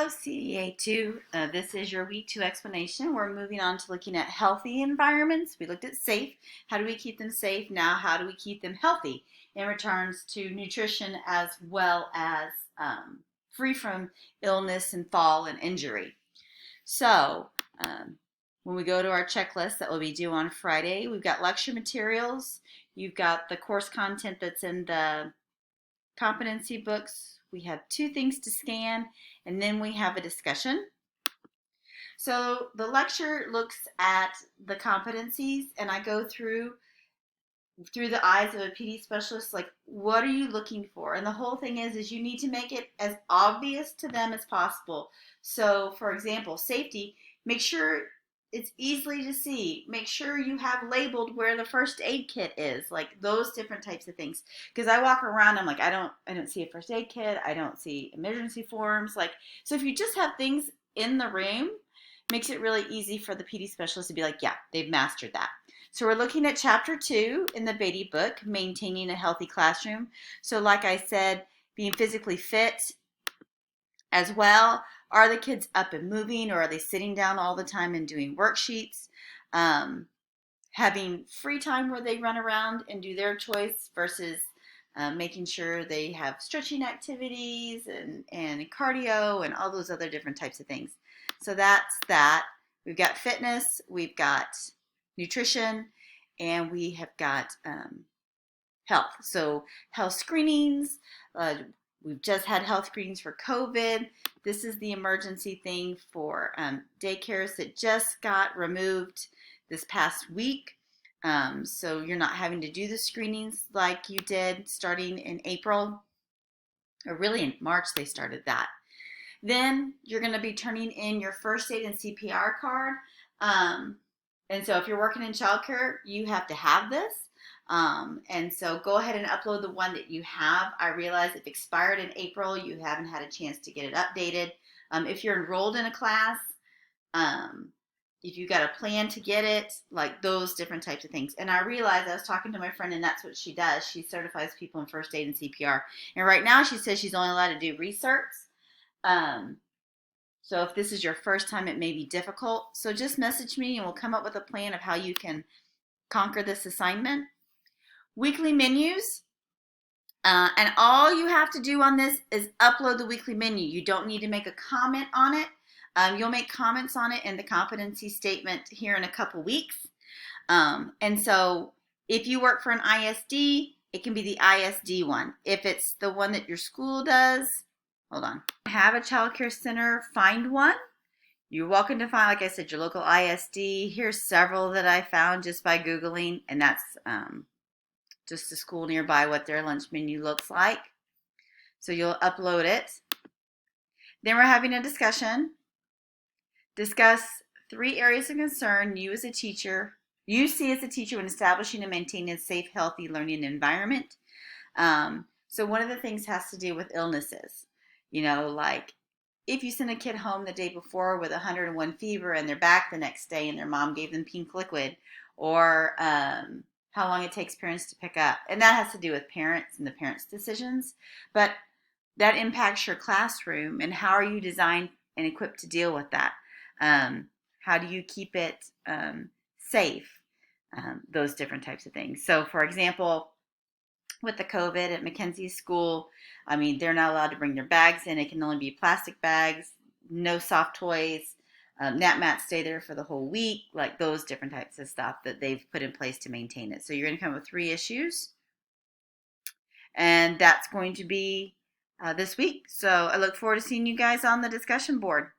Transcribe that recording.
Hello, CDA2. This is your week 2 explanation. We're moving on to looking at healthy environments. We looked at safe. How do we keep them safe? Now, how do we keep them healthy in returns to nutrition as well as free from illness and fall and injury? So, when we go to our checklist that will be due on Friday, we've got lecture materials. You've got the course content that's in the competency books. We have 2 things to scan, and then we have a discussion. So the lecture looks at the competencies, and I go through the eyes of a PD specialist, like, what are you looking for? And the whole thing is you need to make it as obvious to them as possible. So, for example, safety, make sure it's easily to see. Make sure you have labeled where the first aid kit is, like those different types of things. Because I walk around, I'm like, I don't see a first aid kit. I don't see emergency forms. Like, so if you just have things in the room, makes it really easy for the PD specialist to be like, yeah, they've mastered that. So we're looking at chapter 2 in the Beatty book, Maintaining a Healthy Classroom. So like I said, being physically fit as well. Are the kids up and moving, or are they sitting down all the time and doing worksheets? Having free time where they run around and do their choice versus making sure they have stretching activities and cardio and all those other different types of things. So that's that. We've got fitness, we've got nutrition, and we have got health. So health screenings, we've just had health screenings for COVID. This is the emergency thing for daycares that just got removed this past week. So you're not having to do the screenings like you did starting in April, or really in March they started that. Then you're going to be turning in your first aid and CPR card. And so if you're working in childcare, you have to have this. And so go ahead and upload the one that you have. I realize if expired in April, you haven't had a chance to get it updated. If you're enrolled in a class, if you got a plan to get it, like those different types of things. And I realized I was talking to my friend, and that's what she does. She certifies people in first aid and CPR. And right now she says she's only allowed to do recerts. So if this is your first time, it may be difficult. So just message me and we'll come up with a plan of how you can conquer this assignment. Weekly menus. And all you have to do on this is upload the weekly menu. You don't need to make a comment on it. You'll make comments on it in the competency statement here in a couple weeks. And so if you work for an ISD, it can be the ISD one. If it's the one that your school does, hold on. Have a child care center, find one. You're welcome to find, like I said, your local ISD. Here's several that I found just by Googling, and that's just the school nearby, what their lunch menu looks like. So you'll upload it. Then we're having a discussion. Discuss 3 areas of concern you see as a teacher when establishing and maintaining a safe, healthy learning environment. So one of the things has to do with illnesses. You know, like if you send a kid home the day before with 101 fever and they're back the next day and their mom gave them pink liquid, or how long it takes parents to pick up. And that has to do with parents and the parents' decisions. But that impacts your classroom, and how are you designed and equipped to deal with that? How do you keep it safe? Those different types of things. So, for example, with the COVID at Mackenzie's school, I mean, they're not allowed to bring their bags in. It can only be plastic bags, no soft toys. Nap mats stay there for the whole week, like those different types of stuff that they've put in place to maintain it. So you're going to come up with 3 issues, and that's going to be this week. So I look forward to seeing you guys on the discussion board.